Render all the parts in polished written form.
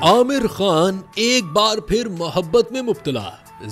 आमिर खान एक बार फिर मोहब्बत में मुब्तला,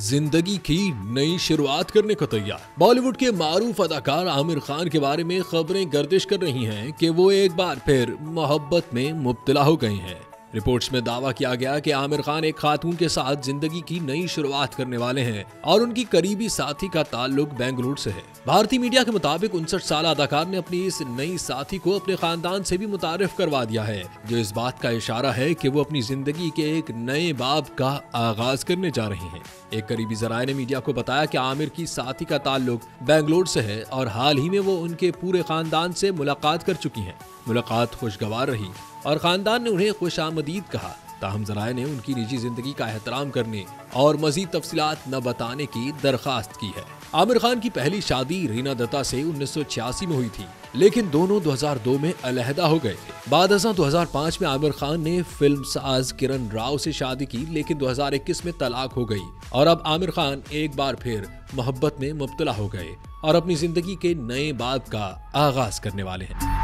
जिंदगी की नई शुरुआत करने को तैयार। बॉलीवुड के मारूफ अदाकार आमिर खान के बारे में खबरें गर्दिश कर रही हैं कि वो एक बार फिर मोहब्बत में मुब्तला हो गए हैं। रिपोर्ट्स में दावा किया गया कि आमिर खान एक खातून के साथ जिंदगी की नई शुरुआत करने वाले हैं और उनकी करीबी साथी का ताल्लुक बेंगलुरु से है। भारतीय मीडिया के मुताबिक 59 साल अदाकार ने अपनी इस नई साथी को अपने खानदान से भी मुतारिफ करवा दिया है, जो इस बात का इशारा है कि वो अपनी जिंदगी के एक नए बाब का आगाज करने जा रहे हैं। एक करीबी जराये ने मीडिया को बताया कि आमिर की साथी का ताल्लुक बेंगलुरु से है और हाल ही में वो उनके पूरे खानदान से मुलाकात कर चुकी हैं। मुलाकात खुशगवार रही और खानदान ने उन्हें खुशामदीद कहा। ताहम जराये ने उनकी निजी जिंदगी का एहतराम करने और मजीद तफसीलात न बताने की दरखास्त की है। आमिर खान की पहली शादी रीना दत्ता से 1986 में हुई थी, लेकिन दोनों 2002 में अलहदा हो गए थे। बाद 2005 में आमिर खान ने फिल्म साज किरण राव से शादी की, लेकिन 2021 में तलाक हो गई और अब आमिर खान एक बार फिर मोहब्बत में मुब्तला हो गए और अपनी जिंदगी के नए बाब का आगाज करने वाले हैं।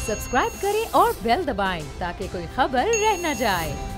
सब्सक्राइब करें और बेल दबाएं ताकि कोई खबर रह न जाए।